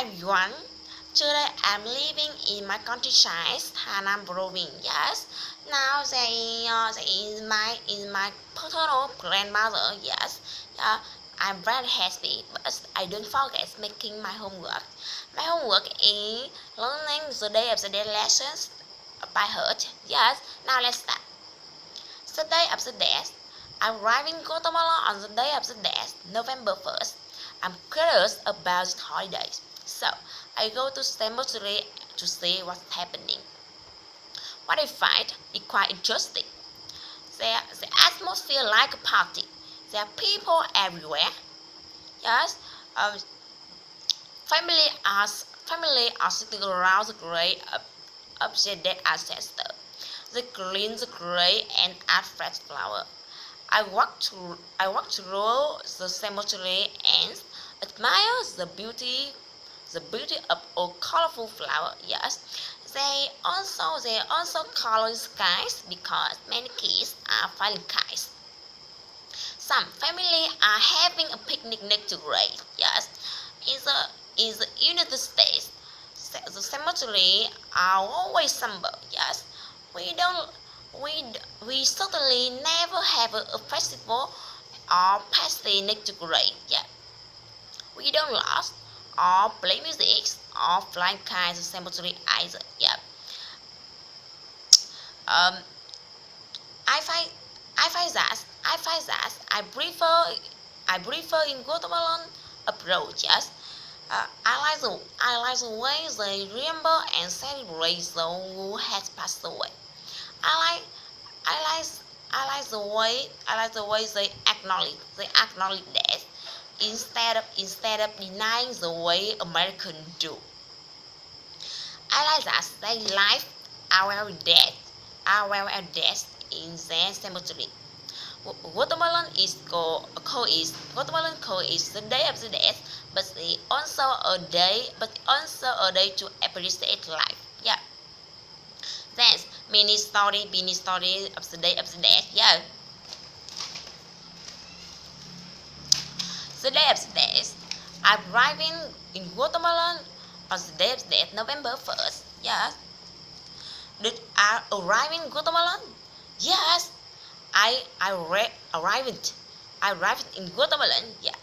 everyone. Today I'm living in my countryside, Hanam province. Yes. Now they is my paternal grandmother. Yes. I'm very happy, but I don't forget making my homework. My homework is learning the day lessons by heart. Yes. Now let's start. The day of the death. I arrived in Guatemala on the day of the death, November 1st. I'm curious about the holidays, so I go to cemetery to see what's happening. What I find is quite interesting. The atmosphere like a party. There are people everywhere. Yes, um, family are sitting around the grave of their dead ancestor. They clean the grave and add fresh flower. I walk through the cemetery and admire the beauty of all colorful flowers. Yes, they also color the skies because many kids are flying kites. Some family are having a picnic next to grave. Yes, in the United States, the cemetery are always somber. Yes, we don't we we certainly never have a festival or party next to grave. Yeah, we don't laugh or play music or fly kites in the cemetery either. Yeah. Um, I find I find that I prefer in Guatemalan approach. Yes. I like the way they remember and celebrate those who has passed away. I like I like I like the way they acknowledge death instead of denying the way Americans do. I like that they live our death in the cemetery. Guatemalan call is the day of the death, but also a day to appreciate life. Yeah. Thanks. Mini story of the day of the death. Yeah. The day of the death. I'm arriving in Guatemala on the day of the death, November 1st. Yes. Did I arrive in Guatemala? Yes. I arrived in Guatemala. Yeah.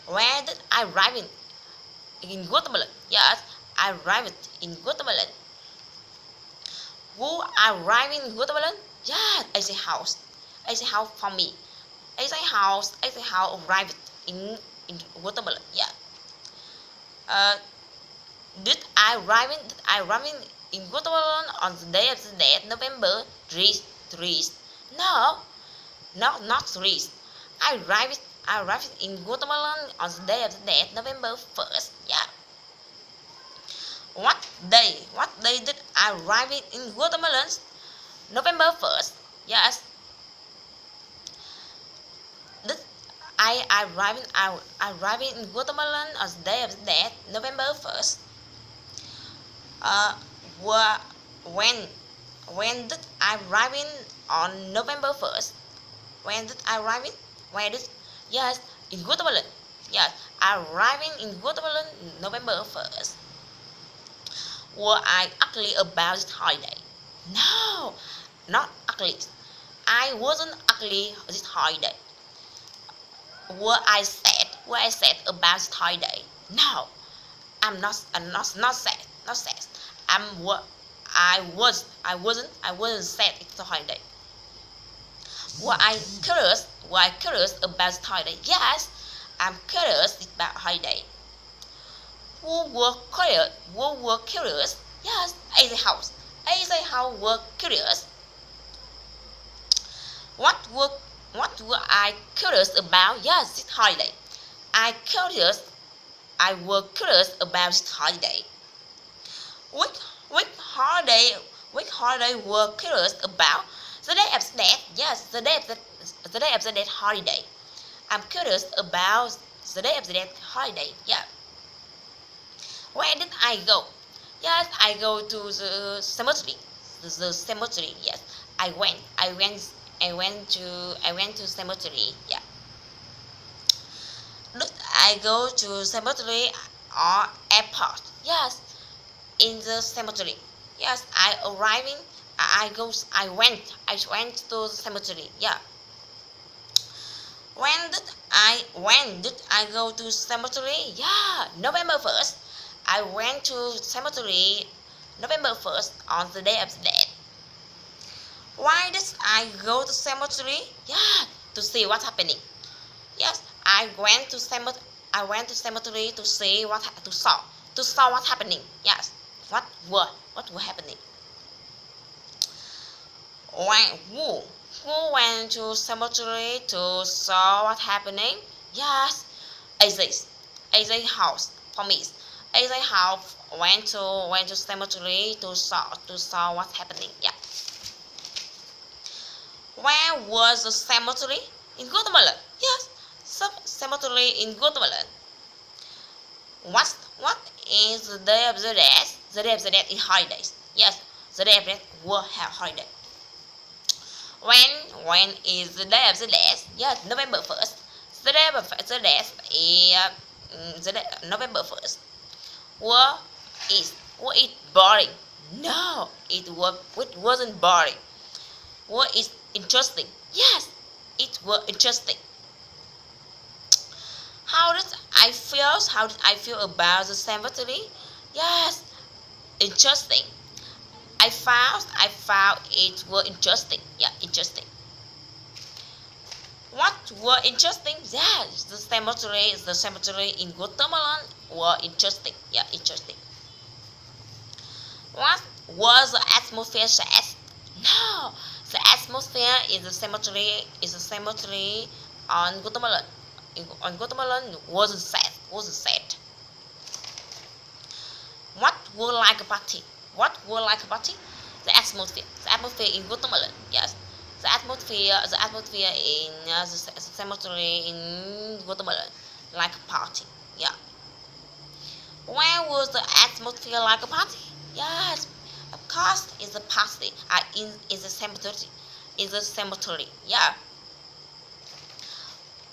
Where did I arrive in Guatemala? Yes. I arrived in Guatemala. Who arrived in Guatemala? Yeah, as a house. As a house for me. As a house arrived in Guatemala. Yeah. Uh, did I arrive in Guatemala on the day of the death, November 3? No, not 3. I arrived in Guatemala on the day of the death, November 1st. Yeah. What day did I arrive in Guatemala? November 1st. Yes. Did I arrived in Guatemala on the day of the death, November 1st. Uh, wha- when when did I arrive in on November 1st? When did I arrive in? Where did? Yes, in Guatemala. Yes, I arriving in Guatemala November 1st. Were I ugly about this holiday? No, not ugly. I wasn't ugly this holiday. Were I sad about this holiday? No, I'm not sad. Not sad. I'm what I wasn't sad it's a holiday. Were I curious about the holiday? Yes, I'm curious about holiday. Who were curious? Yes, as a house were curious. What were what were I curious about? Yes, this holiday. I curious I were curious about this holiday. Which which holiday which holiday were curious about? The day of the death. Yes, the day of the death holiday. I'm curious about the day of the death holiday. Yeah. Where did I go? Yes, I go to the cemetery. The cemetery. Yes, I went to cemetery. Yeah. Did I go to cemetery or airport. Yes, in the cemetery. Yes, I arriving. I went to the cemetery. Yeah. When did I go to cemetery? Yeah, November 1st. I went to cemetery November 1st on the day of the dead. Why did I go to cemetery? Yeah, to see what's happening. Yes, I went to cemetery to see to saw what's happening. Yes, what were happening. Who went to cemetery to saw what's happening? Yes, AJ house for me. AJ house went to cemetery to saw what's happening. Yeah. Where was the cemetery? In Guatemala. Yes, cemetery in Guatemala. What is the day of the dead? The day of the dead is holidays. Yes, the day of the dead will have holiday. When is the day of the dead? Yes, November 1st. The day of the dead is November 1st. What is boring? No, it wasn't boring. What is interesting? Yes, it was interesting. How did I feel? How did I feel about the cemetery? Yes, interesting. I found it was interesting. Yeah, interesting. What were interesting? Yes, the cemetery in Guatemala were interesting. Yeah, interesting. What was the atmosphere sad? No, the atmosphere in the cemetery on Guatemala. On Guatemala wasn't sad. What were like a party? What were like a party? The atmosphere. The atmosphere in Guatemala. Yes. The atmosphere in the cemetery in Guatemala like a party. Yeah. Where was the atmosphere like a party? Yes, of course, it's a party. In the cemetery. In the cemetery. Yeah.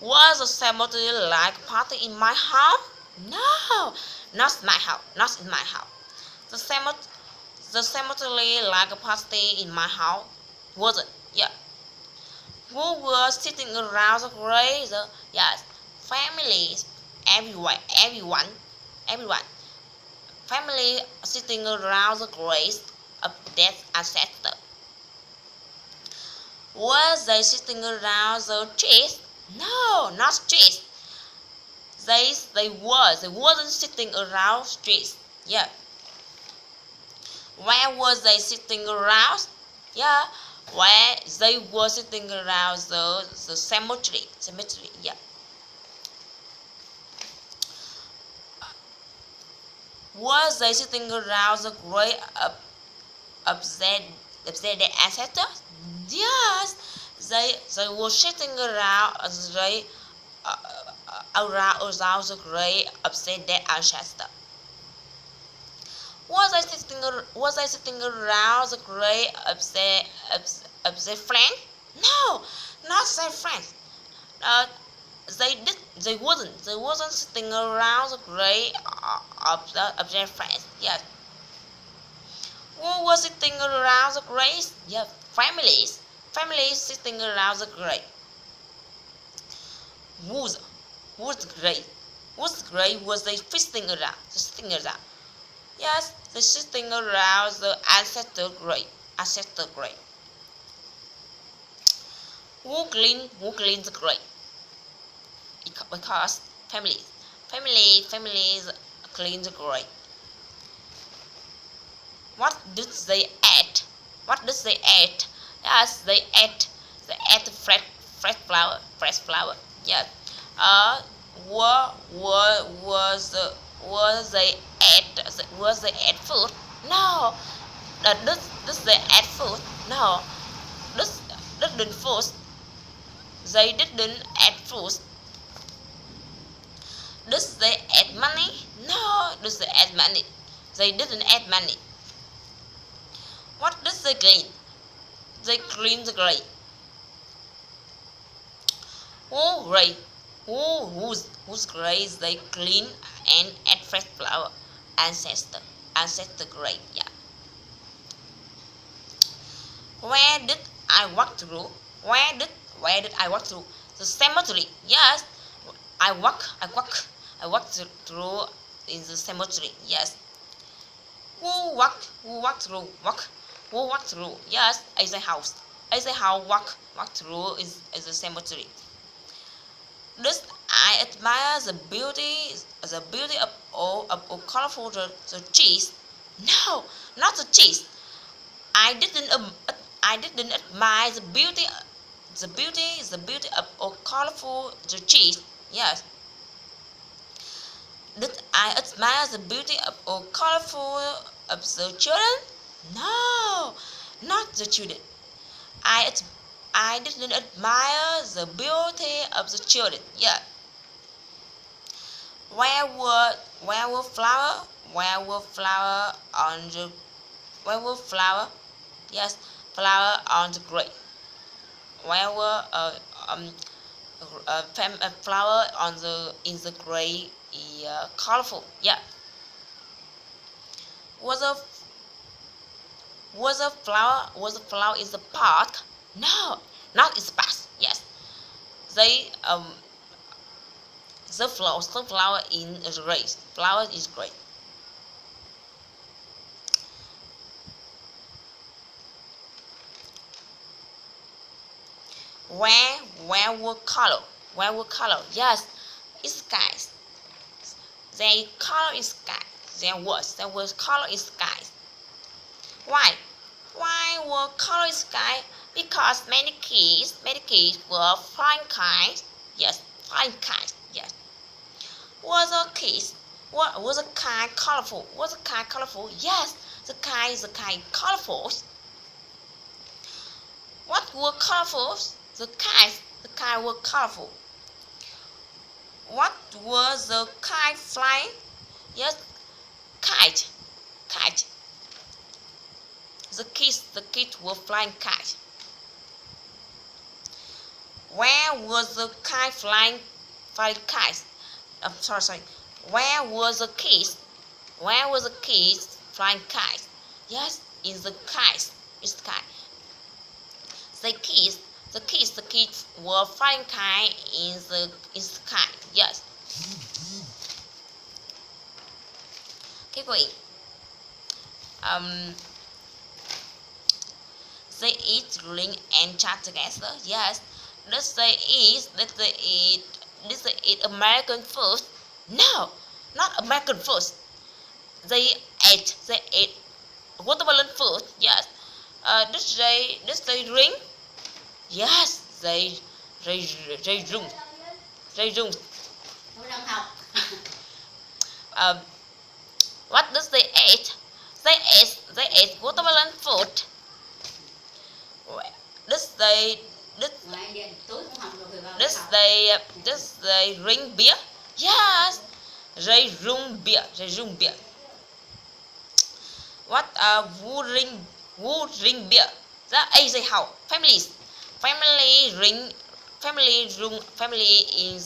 Was the cemetery like a party in my house? No, not my house. Not in my house. The cemetery like a party in my house wasn't. Yeah. Who were sitting around the grave? Yes, families, everyone. Family sitting around the grave of dead ancestor. Were they sitting around the trees? No, not trees. They wasn't sitting around trees. Yeah. Where was they sitting around? Yeah. Where they were sitting around the cemetery. Yeah. Was they sitting around the grave of their ancestors? Yes, they were sitting around around the grave of their ancestors. Was I sitting around the grave of their friend? No, not their friends. Uh, they wasn't sitting around the grave of their friends. Yes. Who was sitting around the grave? Yes, families sitting around the grave. Whose grave? Whose grave was they sitting around? Yes, they're sitting around the ancestor grave. Who clean the grave? Because families clean the grave. What did they eat? Yes, they ate fresh flour. Yes. Was they ate food? No. This they ate food? No. This didn't food. They didn't eat food. This they ate money? No. This they ate money. They didn't eat money. What did they clean? They clean the grave. Whose grave they clean and add fresh flour? ancestor grave. Yeah. Where did I walk through? Where did I walk through? The cemetery. Yes, I walk through in the cemetery. Yes. Who walked through? Who walked through? Yes, is a house. Is a house walk through is a cemetery. This I admire the beauty of colorful the cheese. No, not the cheese. I didn't I didn't admire the beauty of colorful the cheese. Yes. Did I admire the beauty of colorful of the children? No, not the children. I I didn't admire the beauty of the children. Yeah. Where were flower? Where were flower on the where were flower? Yes, flower on the grave. Where were flower on the in the grave? Yeah, colorful. Yeah. Was a was a flower in the park? No, not in the park. Yes, they the flower in the race. Flower is great. Where were color? Where were color? Yes, it's skies. They color is sky. There was color in skies. Why? Why were color in sky? Because many kids were flying kites. Yes, flying kites. Yes. Was a kite? What was a kite colorful? Was a kite colorful? Yes, the kite colorful. What were colorful? The kite were colorful. What was the kite flying? Yes, kite. The kids were flying kite. Where was the kite flying kites? I'm sorry. Where was the kids? Where was the kids flying kites? Yes, in the kites. It's the kite. The kids were flying kite in the sky. Yes. Keep going. They eat, drink, and chat together. Yes. Did they eat American food? No, not American food. They ate watermelon food. Yes. Did they drink? Yes, they drink. They drink. um, what does they eat? They ate watermelon food. This they drink beer. Yes, they drink beer. What who drink beer? That is how family is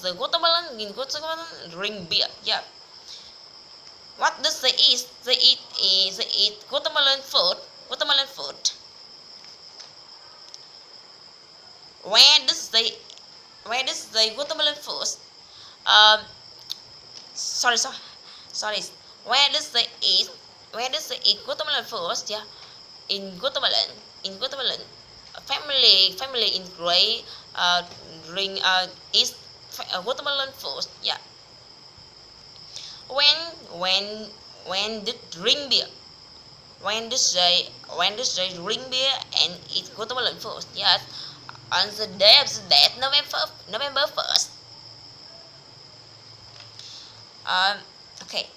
the watermelon drink beer. Yeah. What does they eat? They eat watermelon food. Where does they watermelon food? Um, sorry. Where does they eat? Watermelon food? Yeah, in Guatemala. Family in gray drink eat watermelon food. Yeah. When did drink beer? When did they drink beer and eat watermelon food? Yes, on the day of the death, November 1st. Okay.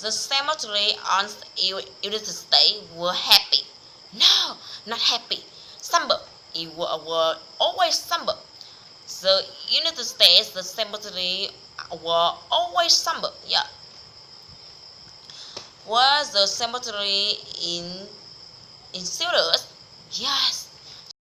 The cemetery on United States were happy. No, not happy. Somber. It were always somber. The United States, the cemetery were always somber. Yeah. Was the cemetery in serious? Yes.